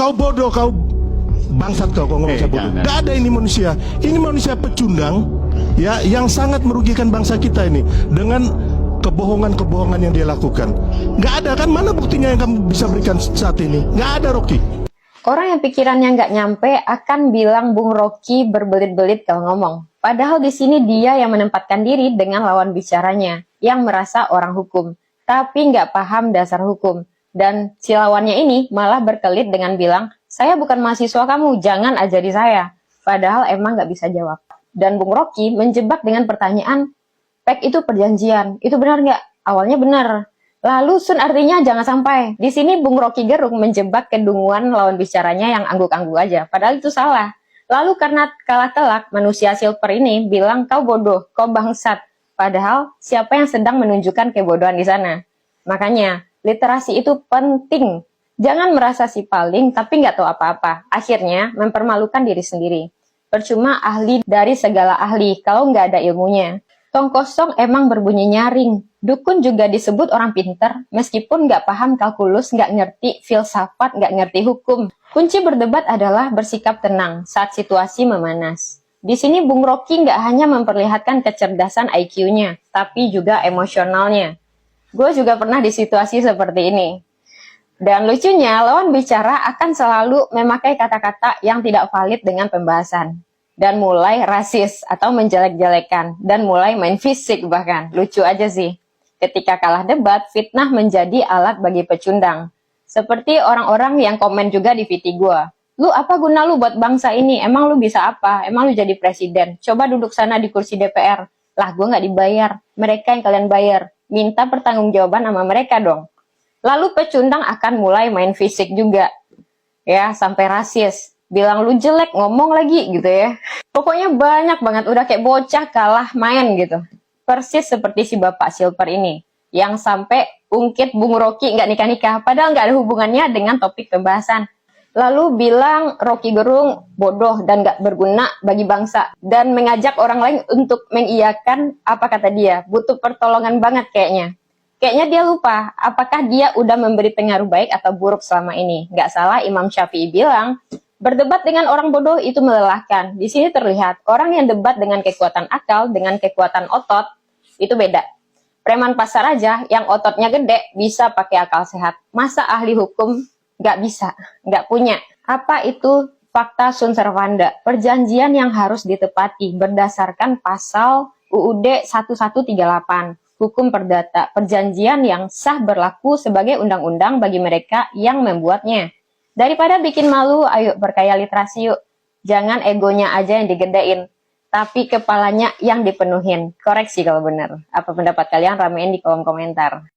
kau bodoh, kau bangsat, kau ngomong saya bodoh. Gak ada ini manusia. Ini manusia pecundang, ya, yang sangat merugikan bangsa kita ini dengan kebohongan-kebohongan yang dia lakukan. Gak ada kan, mana buktinya yang kamu bisa berikan saat ini? Gak ada, Rocky. Orang yang pikirannya nggak nyampe akan bilang Bung Rocky berbelit-belit kalau ngomong. Padahal di sini dia yang menempatkan diri dengan lawan bicaranya, yang merasa orang hukum, tapi nggak paham dasar hukum. Dan si lawannya ini malah berkelit dengan bilang, saya bukan mahasiswa kamu, jangan ajari saya. Padahal emang nggak bisa jawab. Dan Bung Rocky menjebak dengan pertanyaan, PEK itu perjanjian, itu benar nggak? Awalnya benar. Lalu sun artinya jangan sampai. Di sini Bung Rocky Gerung menjebak kedunguan lawan bicaranya yang angguk-angguk aja. Padahal itu salah. Lalu karena kalah telak, manusia silver ini bilang kau bodoh, kau bangsat. Padahal siapa yang sedang menunjukkan kebodohan di sana? Makanya literasi itu penting. Jangan merasa si paling tapi nggak tahu apa-apa. Akhirnya mempermalukan diri sendiri. Percuma ahli dari segala ahli kalau nggak ada ilmunya. Tong kosong emang berbunyi nyaring. Dukun juga disebut orang pinter, meskipun nggak paham kalkulus, nggak ngerti filsafat, nggak ngerti hukum. Kunci berdebat adalah bersikap tenang saat situasi memanas. Di sini Bung Rocky nggak hanya memperlihatkan kecerdasan IQ-nya, tapi juga emosionalnya. Gue juga pernah di situasi seperti ini. Dan lucunya, lawan bicara akan selalu memakai kata-kata yang tidak valid dengan pembahasan. Dan mulai rasis atau menjelek-jelekan. Dan mulai main fisik bahkan. Lucu aja sih. Ketika kalah debat, fitnah menjadi alat bagi pecundang. Seperti orang-orang yang komen juga di VT gue. Lu apa guna lu buat bangsa ini? Emang lu bisa apa? Emang lu jadi presiden? Coba duduk sana di kursi DPR. Lah gue gak dibayar. Mereka yang kalian bayar. Minta pertanggungjawaban sama mereka dong. Lalu pecundang akan mulai main fisik juga. Ya, sampai rasis. Bilang lu jelek, ngomong lagi gitu ya. Pokoknya banyak banget, udah kayak bocah kalah main gitu. Persis seperti si Bapak Silver ini. Yang sampai ungkit Bung Rocky nggak nikah-nikah. Padahal nggak ada hubungannya dengan topik pembahasan. Lalu bilang Rocky Gerung bodoh dan nggak berguna bagi bangsa. Dan mengajak orang lain untuk mengiyakan apa kata dia. Butuh pertolongan banget kayaknya. Kayaknya dia lupa, apakah dia udah memberi pengaruh baik atau buruk selama ini. Nggak salah Imam Syafi'i bilang, berdebat dengan orang bodoh itu melelahkan. Di sini terlihat, orang yang debat dengan kekuatan akal, dengan kekuatan otot, itu beda. Preman pasar aja yang ototnya gede bisa pakai akal sehat. Masa ahli hukum nggak bisa, nggak punya. Apa itu fakta sunt servanda? Perjanjian yang harus ditepati berdasarkan pasal UUD 1138. Hukum perdata, perjanjian yang sah berlaku sebagai undang-undang bagi mereka yang membuatnya. Daripada bikin malu, ayo berkaya literasi yuk. Jangan egonya aja yang digedein, tapi kepalanya yang dipenuhin. Koreksi kalau benar. Apa pendapat kalian? Ramein di kolom komentar.